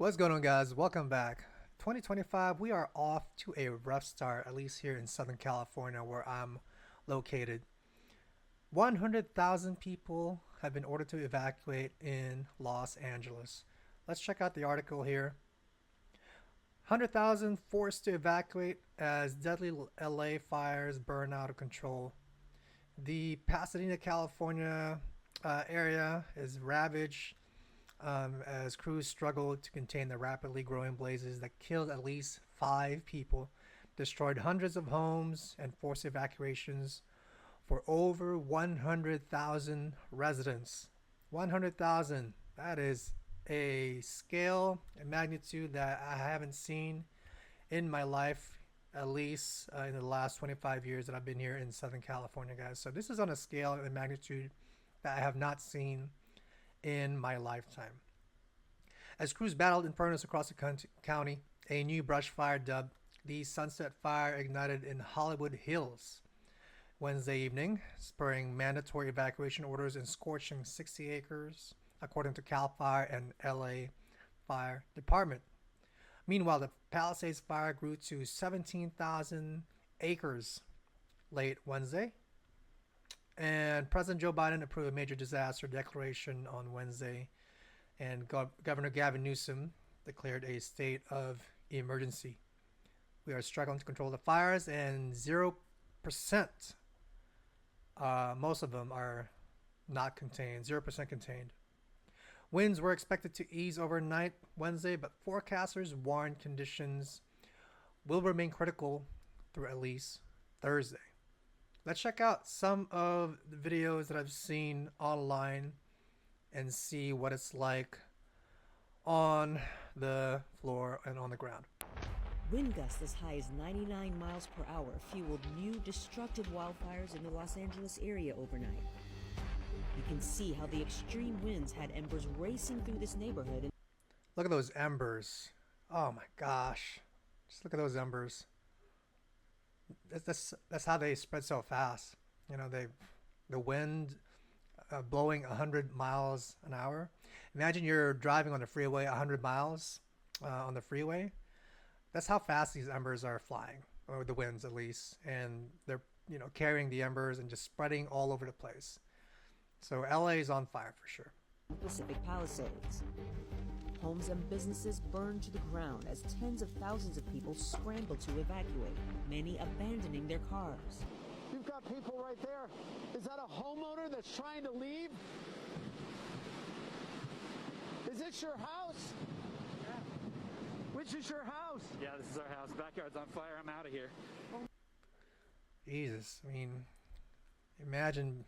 What's going on, guys? Welcome back. 2025, we are off to a rough start, at least here in Southern California, where I'm located. 100,000 people have been ordered to evacuate in Los Angeles. Let's check out the article here. 100,000 forced to evacuate as deadly LA fires burn out of control. The Pasadena, California area is ravaged as crews struggled to contain the rapidly growing blazes that killed at least 5 people, destroyed hundreds of homes, and forced evacuations for over 100,000 residents. 100,000. That is a scale and magnitude that I haven't seen in my life, at least in the last 25 years that I've been here in Southern California, guys. So this is on a scale and magnitude that I have not seen in my lifetime. As crews battled infernos across the county, a new brush fire dubbed the Sunset Fire ignited in Hollywood Hills Wednesday evening, spurring mandatory evacuation orders and scorching 60 acres, according to CAL FIRE and LA Fire Department. Meanwhile, the Palisades fire grew to 17,000 acres late Wednesday, and President Joe Biden approved a major disaster declaration on Wednesday, and Governor Gavin Newsom declared a state of emergency. We are struggling to control the fires, and 0%, most of them are not contained, 0% contained. Winds were expected to ease overnight Wednesday, but forecasters warned conditions will remain critical through at least Thursday. Let's check out some of the videos that I've seen online and see what it's like on the floor and on the ground. Wind gusts as high as 99 miles per hour fueled new destructive wildfires in the Los Angeles area overnight. You can see how the extreme winds had embers racing through this neighborhood. Look at those embers. Oh my gosh. Just look at those embers. That's how they spread so fast. The wind blowing 100 miles an hour. Imagine you're driving on the freeway 100 miles on the freeway. That's how fast these embers are flying, or the winds at least, and they're carrying the embers and just spreading all over the place. So LA is on fire for sure. Pacific Palisades. Homes and businesses burned to the ground as tens of thousands of people scrambled to evacuate, many abandoning their cars. You've got people right there. Is that a homeowner that's trying to leave? Is this your house? Yeah. Which is your house? Yeah, this is our house. Backyard's on fire. I'm out of here. Jesus, I mean, imagine,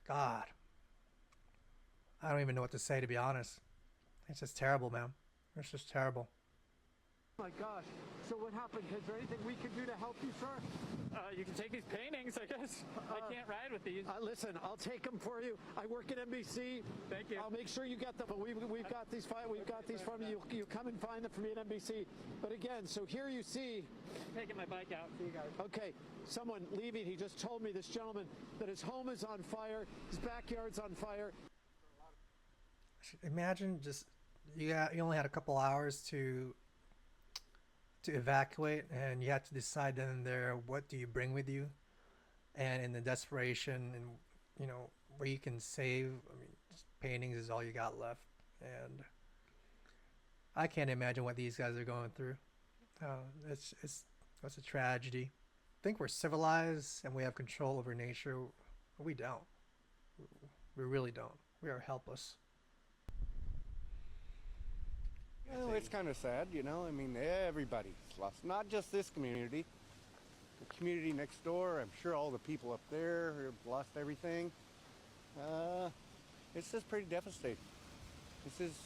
God, I don't even know what to say, to be honest. It's just terrible, man. It's just terrible. Oh my gosh. So what happened? Is there anything we can do to help you, sir? You can take these paintings, I guess. I can't ride with these. Listen, I'll take them for you. I work at NBC. Thank you. I'll make sure you get them. But we've got these. We've got these from you. You come and find them for me at NBC. But again, so here you see. Taking my bike out. See you guys. Okay, someone leaving. He just told me, this gentleman, that his home is on fire. His backyard's on fire. Imagine just you only had a couple hours to evacuate, and you had to decide then and there, what do you bring with you, and in the desperation and where you can save. I mean, just paintings is all you got left, and I can't imagine what these guys are going through. It's a tragedy. I think we're civilized and we have control over nature. We don't. We really don't. We are helpless. Well, it's kind of sad, I mean, everybody's lost, not just this community. The community next door, I'm sure all the people up there have lost everything. It's just pretty devastating. This is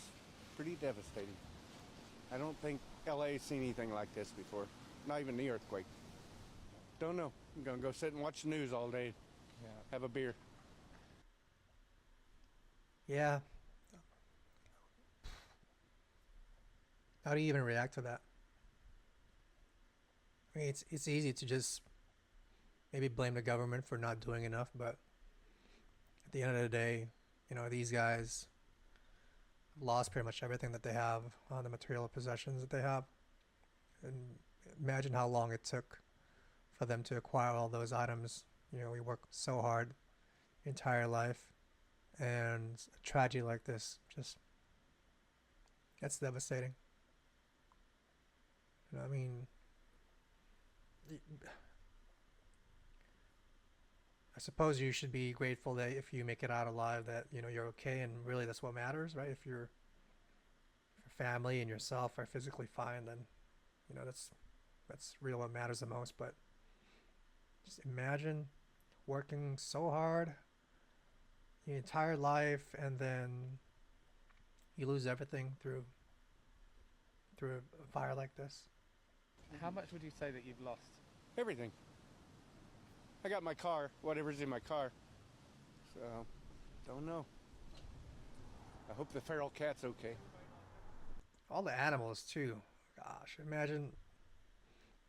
pretty devastating. I don't think LA's seen anything like this before, not even the earthquake. Don't know. I'm going to go sit and watch the news all day, have a beer. Yeah. How do you even react to that? I mean, it's easy to just maybe blame the government for not doing enough, but at the end of the day, these guys lost pretty much everything that they have on the material possessions that they have. And imagine how long it took for them to acquire all those items. You know, we work so hard entire life, and a tragedy like this just, that's devastating. You know, I mean, I suppose you should be grateful that if you make it out alive, that you know you're okay, and really that's what matters, right? If your family and yourself are physically fine, then you know that's really what matters the most. But just imagine working so hard your entire life, and then you lose everything through a fire like this. How much would you say that you've lost? Everything. I got my car, whatever's in my car. So, don't know. I hope the feral cat's okay. All the animals too. Gosh, imagine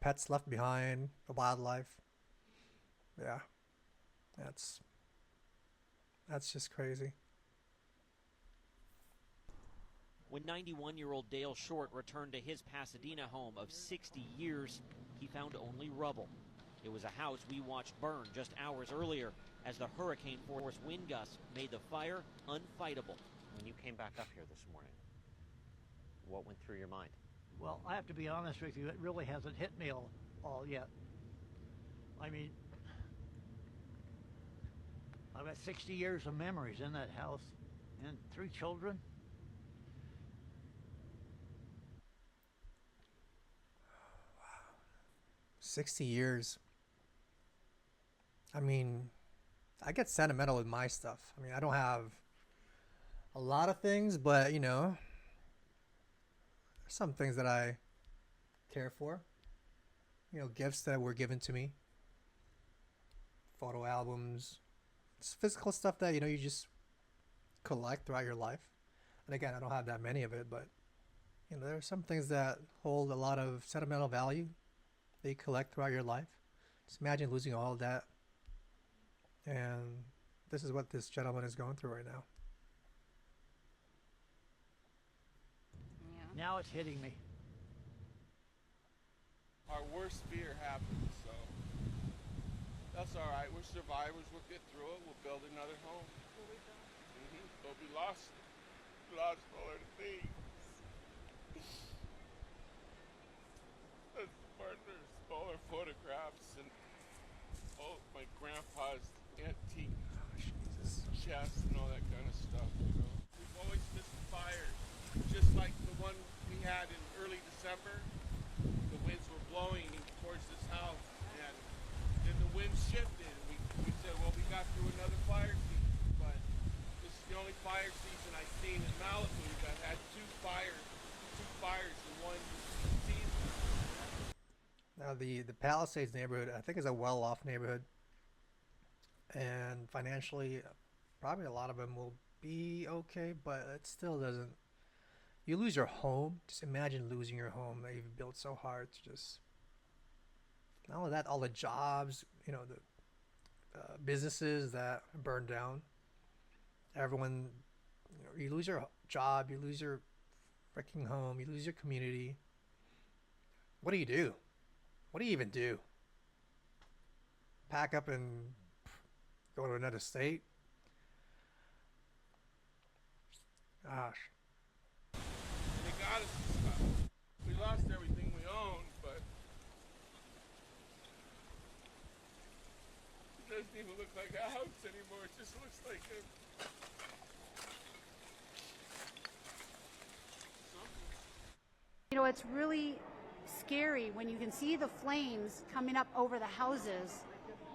pets left behind, the wildlife. Yeah, that's just crazy. When 91-year-old Dale Short returned to his Pasadena home of 60 years, he found only rubble. It was a house we watched burn just hours earlier as the hurricane-force wind gusts made the fire unfightable. When you came back up here this morning, what went through your mind? Well, I have to be honest with you, it really hasn't hit me all yet. I mean, I've got 60 years of memories in that house and 3 children. 60 years. I mean, I get sentimental with my stuff. I mean, I don't have a lot of things, but you know, there's some things that I care for. You know, gifts that were given to me, photo albums, it's physical stuff that, you know, you just collect throughout your life. And again, I don't have that many of it, but you know, there are some things that hold a lot of sentimental value that you collect throughout your life. Just imagine losing all of that. And this is what this gentleman is going through right now. Yeah. Now it's hitting me. Our worst fear happened, so that's all right. We're survivors. We'll get through it. We'll build another home. But we lost all our things. Partners, all our photographs, and all my grandpa's antique chest and all that kind of stuff. You know, we've always missed fires, just like the one we had in early December. The winds were blowing towards this house, and then the wind shifted. We said, well, we got through another fire season, but this is the only fire season I've seen in Malibu that had two fires in one season. Now the Palisades neighborhood, I think, is a well-off neighborhood, and financially, probably a lot of them will be okay, but it still doesn't. You lose your home. Just imagine losing your home that you've built so hard to just. Not only that, all the jobs, you know, the businesses that burned down. Everyone, you know, you lose your job, you lose your freaking home, you lose your community. What do you do? What do you even do? Pack up and go to another state? Gosh. They got us and stuff. We lost everything we owned, but it doesn't even look like a house anymore. It just looks like a... You know, it's really scary when you can see the flames coming up over the houses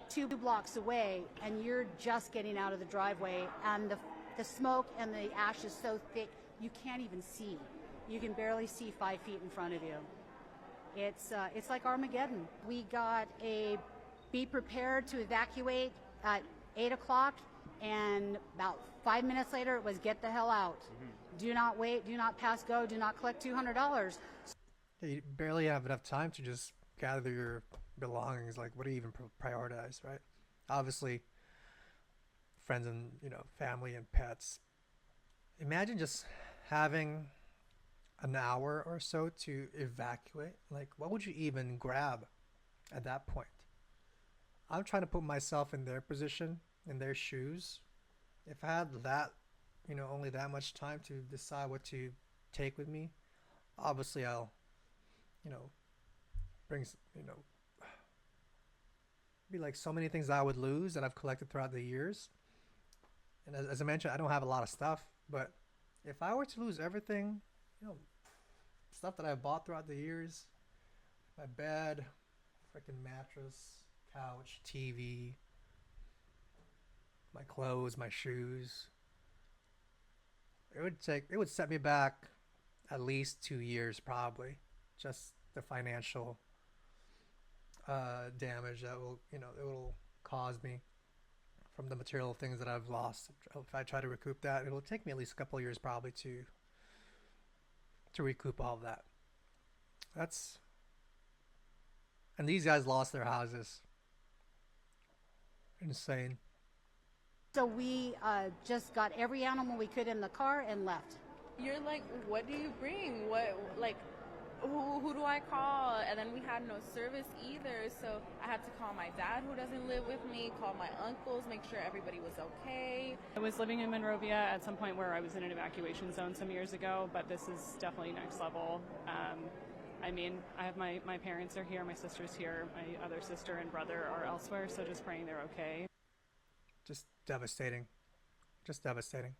2 blocks away, and you're just getting out of the driveway, and the smoke and the ash is so thick you can't even see. You can barely see 5 feet in front of you. It's like Armageddon. We got a be prepared to evacuate at 8 o'clock, and about 5 minutes later it was get the hell out. Do not wait, do not pass go, do not collect $200. You barely have enough time to just gather your belongings. Like, what do you even prioritize, right? Obviously, friends and, you know, family and pets. Imagine just having an hour or so to evacuate, like what would you even grab at that point? I'm trying to put myself in their position, in their shoes. If I had that, only that much time to decide what to take with me, obviously I'll, bring, be like so many things I would lose that I've collected throughout the years. And as I mentioned, I don't have a lot of stuff, but if I were to lose everything, stuff that I bought throughout the years, my bed, freaking mattress, couch, TV, my clothes, my shoes, it would set me back at least 2 years probably, just the financial damage that it will cause me from the material things that I've lost. If I try to recoup that, it will take me at least a couple of years probably to recoup all of that. And these guys lost their houses. Insane. So we just got every animal we could in the car and left. You're like, what do you bring? Who do I call? And then we had no service either, so I had to call my dad who doesn't live with me, call my uncles, make sure everybody was okay. I was living in Monrovia at some point where I was in an evacuation zone some years ago, but this is definitely next level. I have my parents are here, my sister's here, my other sister and brother are elsewhere, so just praying they're okay. Just devastating. Just devastating.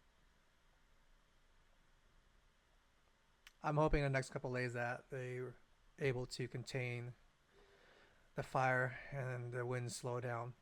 I'm hoping in the next couple of days that they're able to contain the fire and the winds slow down.